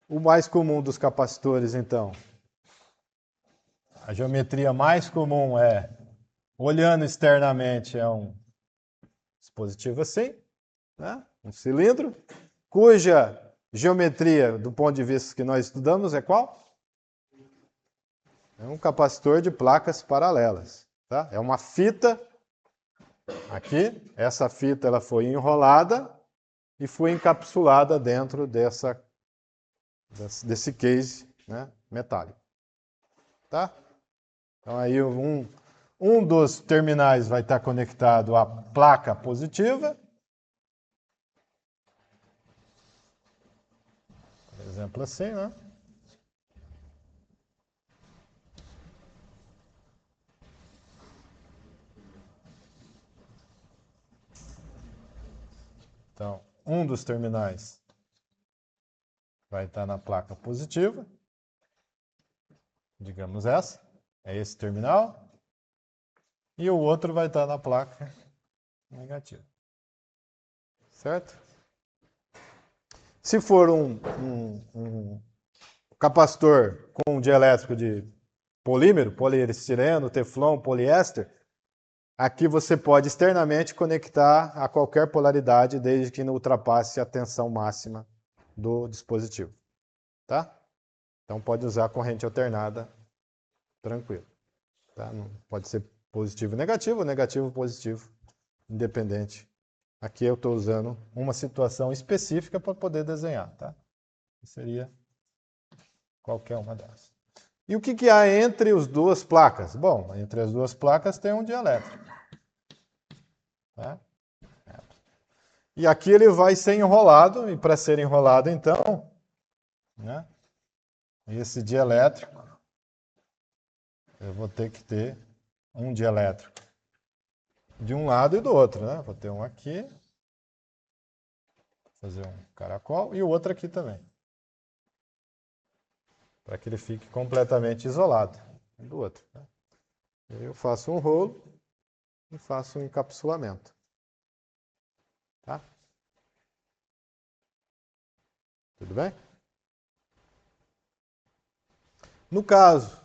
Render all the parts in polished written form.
o mais comum dos capacitores, então? A geometria mais comum é, olhando externamente, é um dispositivo assim, né? Um cilindro, cuja geometria, do ponto de vista que nós estudamos, é qual? É um capacitor de placas paralelas. Tá? É uma fita, aqui, essa fita ela foi enrolada e foi encapsulada dentro desse case, né, metálico. Tá? Então aí um dos terminais vai estar conectado à placa positiva. Por exemplo assim, né? Então, um dos terminais vai estar na placa positiva, digamos essa, é esse terminal, e o outro vai estar na placa negativa. Certo? Se for um capacitor com um dielétrico de polímero, poliestireno, teflon, poliéster, aqui você pode externamente conectar a qualquer polaridade, desde que não ultrapasse a tensão máxima do dispositivo. Tá? Então pode usar corrente alternada tranquilo. Tá? Não pode ser positivo e negativo positivo, independente. Aqui eu estou usando uma situação específica para poder desenhar. Tá? Seria qualquer uma delas. E o que há entre as duas placas? Bom, entre as duas placas tem um dielétrico. Tá? E aqui ele vai ser enrolado, e para ser enrolado, então, né, esse dielétrico, eu vou ter que ter um dielétrico de um lado e do outro. Né? Vou ter um aqui, fazer um caracol, e o outro aqui também. Para que ele fique completamente isolado um do outro. Né? Eu faço um rolo e faço um encapsulamento. Tá? Tudo bem? No caso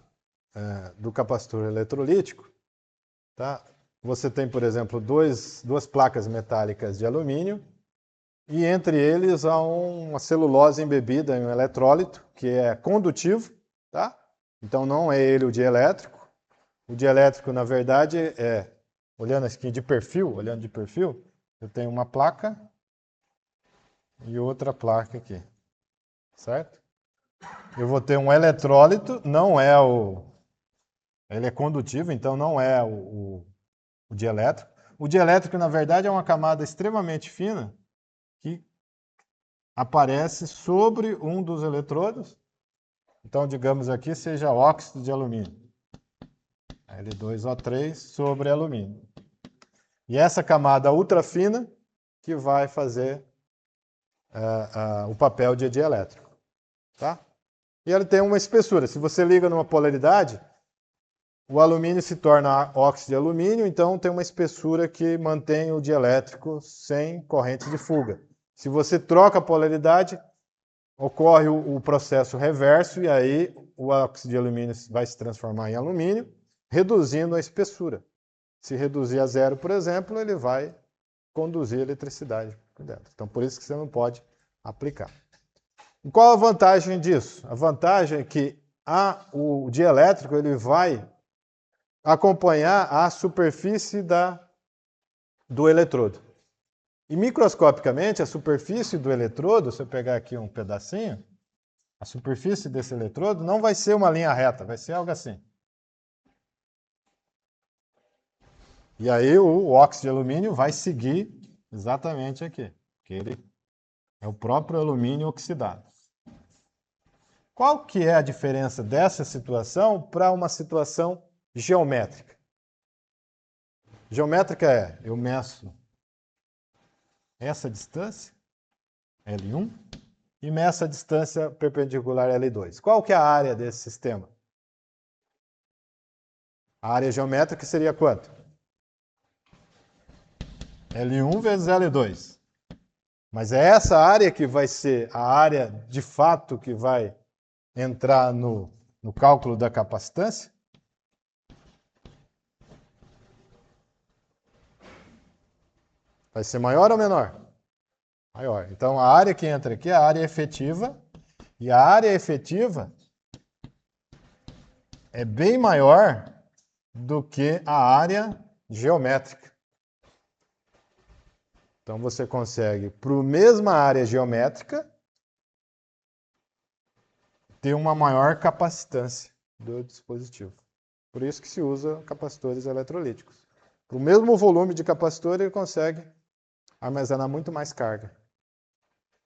do capacitor eletrolítico, tá? Você tem, por exemplo, duas placas metálicas de alumínio e entre eles há uma celulose embebida em um eletrólito que é condutivo. Tá? Então não é ele o dielétrico. O dielétrico, na verdade, olhando aqui de perfil, eu tenho uma placa e outra placa aqui. Certo? Eu vou ter um eletrólito, não é ele é condutivo, então não é o dielétrico. O dielétrico, na verdade, é uma camada extremamente fina que aparece sobre um dos eletrodos. Então, digamos aqui, seja óxido de alumínio. L2O3 sobre alumínio. E essa camada ultra fina que vai fazer o papel de dielétrico. Tá? E ele tem uma espessura. Se você liga numa polaridade, o alumínio se torna óxido de alumínio, então tem uma espessura que mantém o dielétrico sem corrente de fuga. Se você troca a polaridade, ocorre o processo reverso e aí o óxido de alumínio vai se transformar em alumínio, reduzindo a espessura. Se reduzir a zero, por exemplo, ele vai conduzir eletricidade por dentro. Então, por isso que você não pode aplicar. E qual a vantagem disso? A vantagem é que o dielétrico ele vai acompanhar a superfície do eletrodo. E microscopicamente, a superfície do eletrodo, se eu pegar aqui um pedacinho, a superfície desse eletrodo não vai ser uma linha reta, vai ser algo assim. E aí o óxido de alumínio vai seguir exatamente aqui, porque ele é o próprio alumínio oxidado. Qual que é a diferença dessa situação para uma situação geométrica? Geométrica eu meço essa distância, L1, e meço a distância perpendicular L2. Qual que é a área desse sistema? A área geométrica seria quanto? L1 vezes L2. Mas é essa área que vai ser a área de fato que vai entrar no cálculo da capacitância? Vai ser maior ou menor? Maior. Então a área que entra aqui é a área efetiva, e a área efetiva é bem maior do que a área geométrica. Então você consegue, para a mesma área geométrica, ter uma maior capacitância do dispositivo. Por isso que se usa capacitores eletrolíticos. Para o mesmo volume de capacitor, ele consegue armazenar muito mais carga.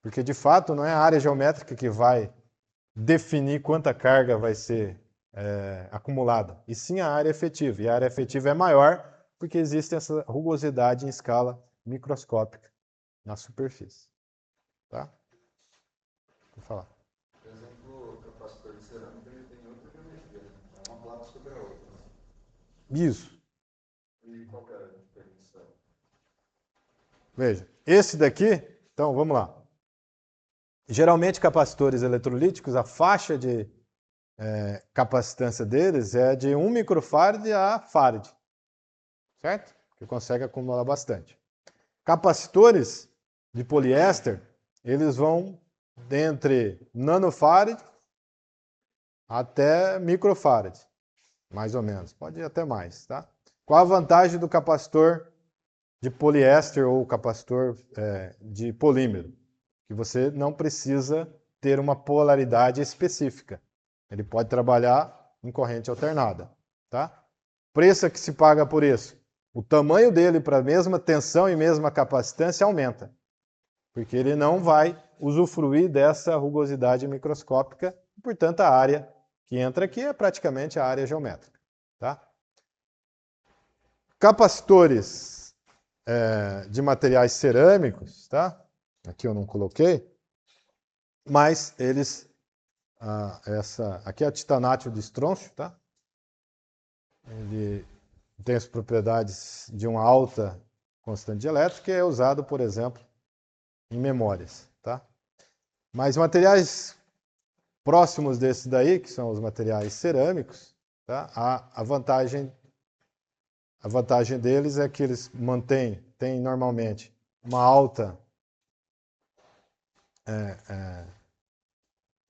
Porque, de fato, não é a área geométrica que vai definir quanta carga vai ser acumulada, e sim a área efetiva. E a área efetiva é maior porque existe essa rugosidade em escala microscópica na superfície. Tá? Vou falar. Por exemplo, o capacitor de cerâmica ele tem outra geometria, né? É uma placa sobre a outra. Isso. E qual que é a diferença? Veja, esse daqui, então vamos lá. Geralmente, capacitores eletrolíticos, a faixa de capacitância deles é de 1 microfarad a farad, certo? Que consegue acumular bastante. Capacitores de poliéster, eles vão entre nanofarad até microfarad, mais ou menos. Pode ir até mais, tá? Qual a vantagem do capacitor de poliéster ou capacitor de polímero? Que você não precisa ter uma polaridade específica. Ele pode trabalhar em corrente alternada, tá? Preço é que se paga por isso. O tamanho dele para a mesma tensão e mesma capacitância aumenta, porque ele não vai usufruir dessa rugosidade microscópica, e, portanto, a área que entra aqui é praticamente a área geométrica, tá? Capacitores de materiais cerâmicos, tá? Aqui eu não coloquei, mas eles aqui é o titanato de estrôncio, tá? Ele tem as propriedades de uma alta constante elétrica e é usado, por exemplo, em memórias, tá? Mas materiais próximos desses daí, que são os materiais cerâmicos, tá? A vantagem deles é que eles têm normalmente uma alta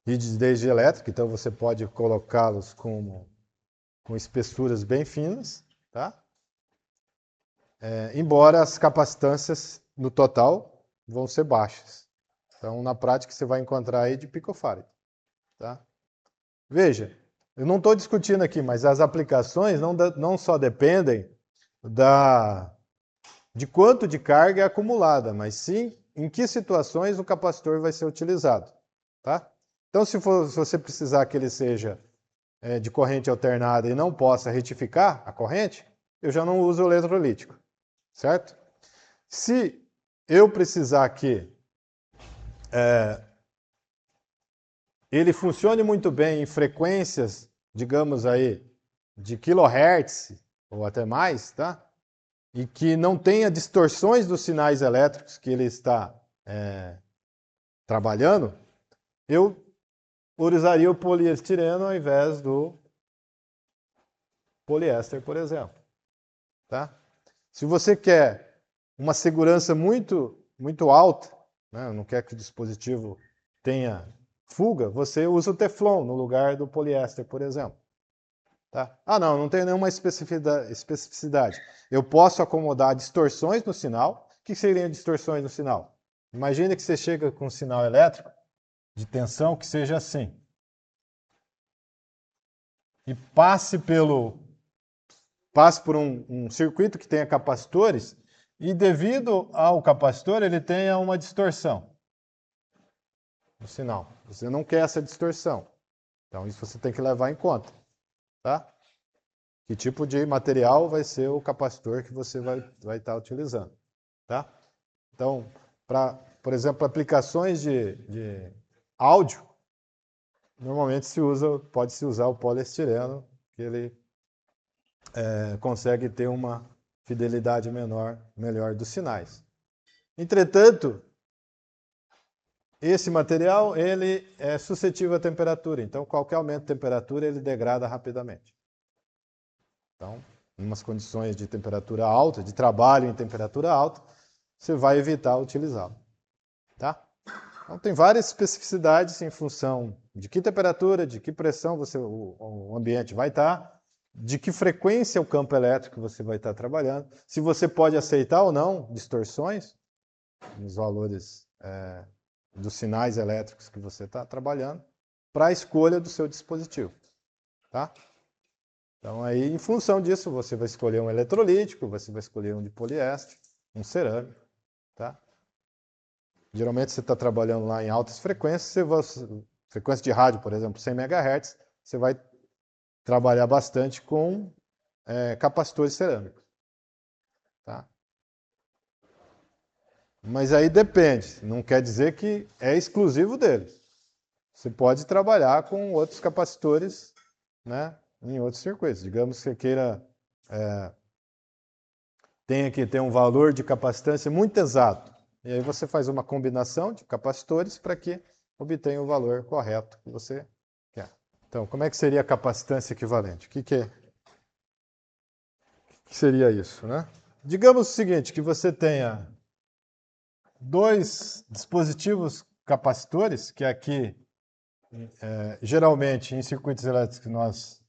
rigidez elétrica, então você pode colocá-los com espessuras bem finas, tá? Embora as capacitâncias no total vão ser baixas. Então, na prática, você vai encontrar aí de picofarad. Tá? Veja, eu não estou discutindo aqui, mas as aplicações não só dependem de quanto de carga é acumulada, mas sim em que situações o capacitor vai ser utilizado. Tá? Então, se você precisar que ele seja de corrente alternada e não possa retificar a corrente, eu já não uso o eletrolítico. Certo? Se eu precisar que ele funcione muito bem em frequências, digamos aí, de kHz ou até mais, tá? E que não tenha distorções dos sinais elétricos que ele está trabalhando, eu usaria o poliestireno ao invés do poliéster, por exemplo. Tá? Se você quer uma segurança muito, muito alta, né, não quer que o dispositivo tenha fuga, você usa o Teflon no lugar do poliéster, por exemplo. Tá? Ah, não tem nenhuma especificidade. Eu posso acomodar distorções no sinal. O que seriam distorções no sinal? Imagine que você chega com um sinal elétrico de tensão que seja assim. E passe por um circuito que tenha capacitores e devido ao capacitor ele tenha uma distorção no sinal. Você não quer essa distorção. Então isso você tem que levar em conta. Tá? Que tipo de material vai ser o capacitor que você vai estar utilizando. Tá? Então, por exemplo, aplicações de áudio, normalmente pode-se usar o poliestireno, que ele consegue ter uma fidelidade melhor dos sinais. Entretanto, esse material ele é suscetível à temperatura, então qualquer aumento de temperatura ele degrada rapidamente. Então, em umas condições de temperatura alta, de trabalho em temperatura alta, você vai evitar utilizá-lo. Tá? Então, tem várias especificidades em função de que temperatura, de que pressão o ambiente vai estar, de que frequência o campo elétrico você vai estar trabalhando, se você pode aceitar ou não distorções nos valores dos sinais elétricos que você está trabalhando, para a escolha do seu dispositivo. Tá? Então, aí, em função disso, você vai escolher um eletrolítico, você vai escolher um de poliéster, um cerâmico. Tá? Geralmente, você está trabalhando lá em altas frequências, frequência de rádio, por exemplo, 100 MHz, você vai trabalhar bastante com capacitores cerâmicos. Tá? Mas aí depende, não quer dizer que é exclusivo deles. Você pode trabalhar com outros capacitores, né, em outros circuitos. Digamos que você queira tenha que ter um valor de capacitância muito exato. E aí você faz uma combinação de capacitores para que obtenha o valor correto que você quer. Então, como é que seria a capacitância equivalente? O que seria isso, né? Digamos o seguinte, que você tenha dois dispositivos capacitores, que aqui, geralmente, em circuitos elétricos, nós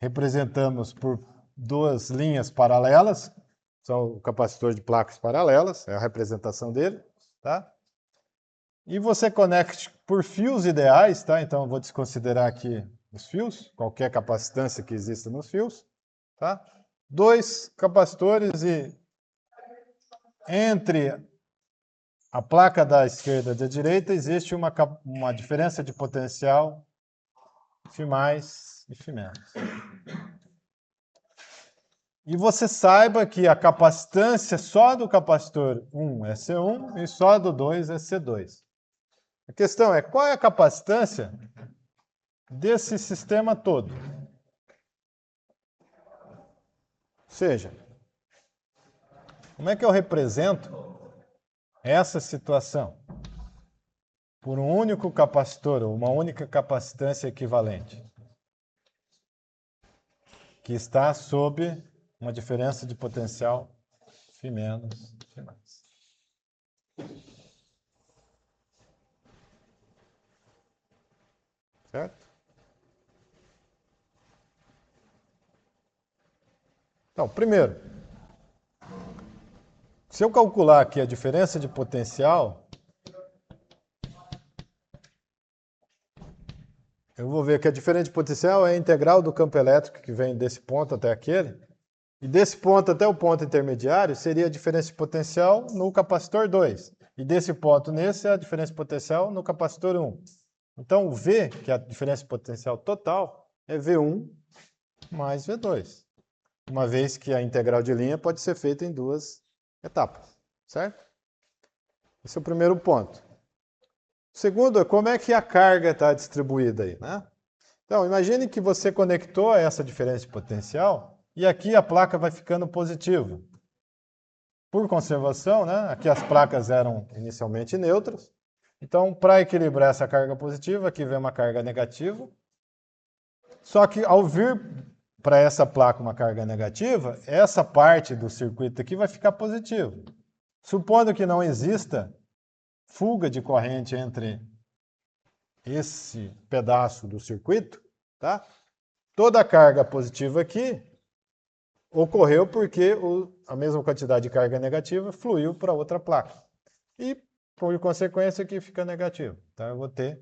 representamos por duas linhas paralelas, são o capacitor de placas paralelas, é a representação dele, tá? E você conecte por fios ideais, tá? Então eu vou desconsiderar aqui os fios, qualquer capacitância que exista nos fios, tá? Dois capacitores e entre a placa da esquerda e da direita existe uma diferença de potencial Φ mais e Φ menos. E você saiba que a capacitância só do capacitor 1 é C1 e só do 2 é C2. A questão é, qual é a capacitância desse sistema todo? Ou seja, como é que eu represento essa situação? Por um único capacitor, ou uma única capacitância equivalente, que está sob uma diferença de potencial Φ menos, Φ mais. Certo? Então, primeiro, se eu calcular aqui a diferença de potencial, eu vou ver que a diferença de potencial é a integral do campo elétrico que vem desse ponto até aquele, e desse ponto até o ponto intermediário seria a diferença de potencial no capacitor 2. E desse ponto nesse é a diferença de potencial no capacitor 1. Então, o V, que é a diferença de potencial total, é V1 mais V2. Uma vez que a integral de linha pode ser feita em duas etapas, certo? Esse é o primeiro ponto. O segundo é como é que a carga está distribuída aí, né? Então, imagine que você conectou essa diferença de potencial e aqui a placa vai ficando positiva. Por conservação, né? Aqui as placas eram inicialmente neutras. Então, para equilibrar essa carga positiva, aqui vem uma carga negativa. Só que ao vir para essa placa uma carga negativa, essa parte do circuito aqui vai ficar positiva. Supondo que não exista fuga de corrente entre esse pedaço do circuito, tá? Toda a carga positiva aqui ocorreu porque a mesma quantidade de carga negativa fluiu para outra placa. E, por consequência, aqui fica negativo. Então, eu vou ter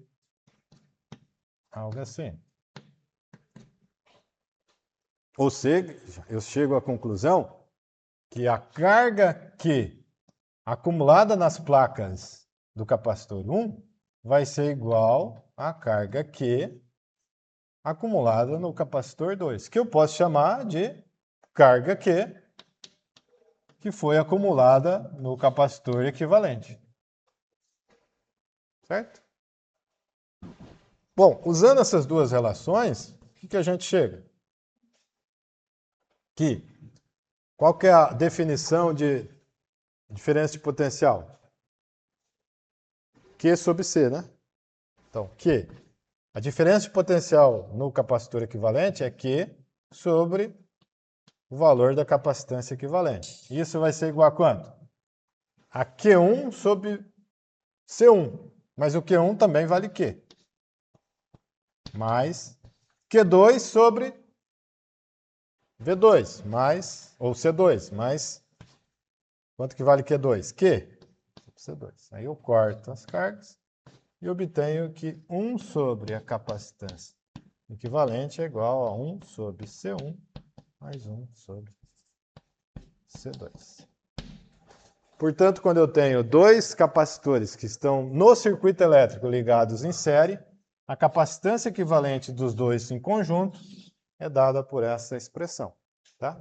algo assim. Ou seja, eu chego à conclusão que a carga Q acumulada nas placas do capacitor 1 vai ser igual à carga Q acumulada no capacitor 2, que eu posso chamar de carga Q que foi acumulada no capacitor equivalente. Certo? Bom, usando essas duas relações, o que a gente chega? Que qual que é a definição de diferença de potencial? Q sobre C, né? Então, Q. A diferença de potencial no capacitor equivalente é Q sobre o valor da capacitância equivalente. Isso vai ser igual a quanto? A Q1 sobre C1. Mas o Q1 também vale Q. Mais Q2 sobre V2, mais, ou C2, mais, quanto que vale Q2? Q sobre C2. Aí eu corto as cargas e obtenho que 1 sobre a capacitância equivalente é igual a 1 sobre C1 mais 1 sobre C2. Portanto, quando eu tenho dois capacitores que estão no circuito elétrico ligados em série, a capacitância equivalente dos dois em conjunto é dada por essa expressão. Tá?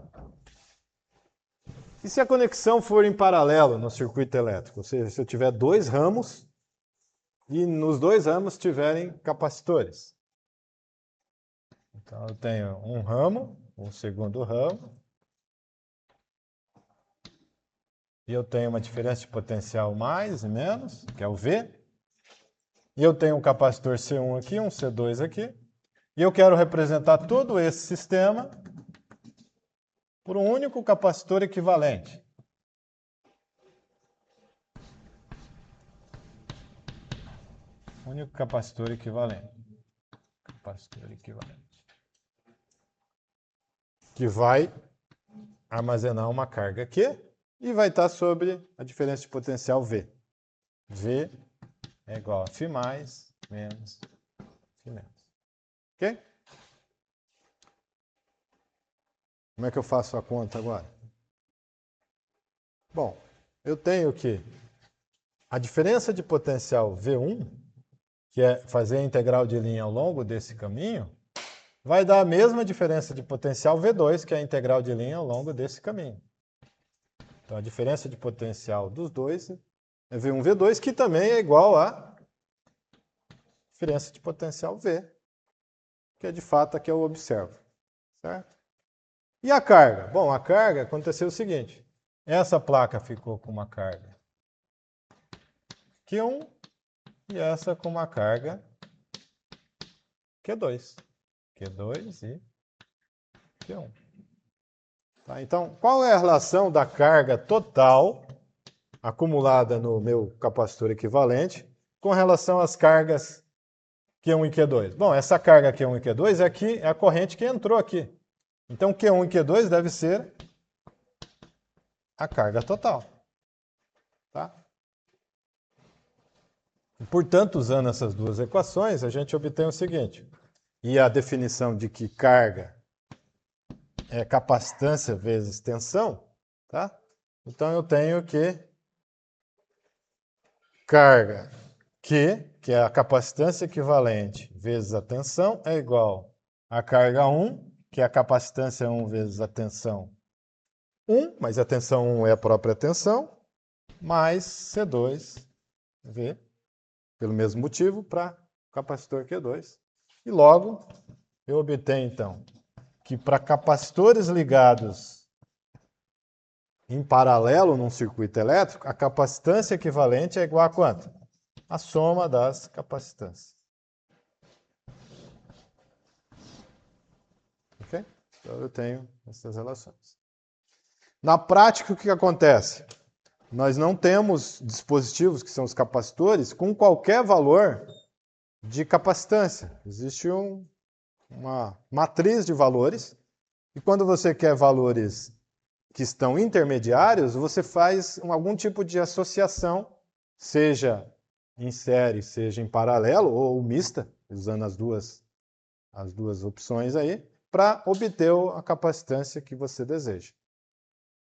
E se a conexão for em paralelo no circuito elétrico? Ou seja, se eu tiver dois ramos e nos dois ramos tiverem capacitores. Então, eu tenho um ramo, um segundo ramo, e eu tenho uma diferença de potencial mais e menos, que é o V. E eu tenho um capacitor C1 aqui, um C2 aqui. E eu quero representar todo esse sistema por um único capacitor equivalente. Único capacitor equivalente. Capacitor equivalente. Que vai armazenar uma carga Q e vai estar sobre a diferença de potencial V. V é igual a φ mais menos φ menos. Ok? Como é que eu faço a conta agora? Bom, eu tenho que a diferença de potencial V1, que é fazer a integral de linha ao longo desse caminho, vai dar a mesma diferença de potencial V2, que é a integral de linha ao longo desse caminho. Então, a diferença de potencial dos dois é V1, V2, que também é igual a diferença de potencial V, que é de fato a que eu observo. Certo? E a carga? Bom, a carga aconteceu o seguinte. Essa placa ficou com uma carga Q1 e essa com uma carga Q2. Q2 e Q1. Tá, então, qual é a relação da carga total acumulada no meu capacitor equivalente com relação às cargas Q1 e Q2? Bom, essa carga Q1 e Q2 é a corrente que entrou aqui. Então, Q1 e Q2 deve ser a carga total. Tá? E, portanto, usando essas duas equações, a gente obtém o seguinte. E a definição de que carga é capacitância vezes tensão, tá? Então eu tenho que carga Q, que é a capacitância equivalente vezes a tensão, é igual a carga 1, que é a capacitância 1 vezes a tensão 1, mas a tensão 1 é a própria tensão, mais C2V, pelo mesmo motivo, para capacitor Q2. E logo, eu obtenho, então, que para capacitores ligados em paralelo num circuito elétrico, a capacitância equivalente é igual a quanto? A soma das capacitâncias. Ok? Então eu tenho essas relações. Na prática, o que acontece? Nós não temos dispositivos, que são os capacitores, com qualquer valor de capacitância. Existe uma matriz de valores, e quando você quer valores que estão intermediários, você faz algum tipo de associação, seja em série, seja em paralelo, ou mista, usando as duas opções aí, para obter a capacitância que você deseja.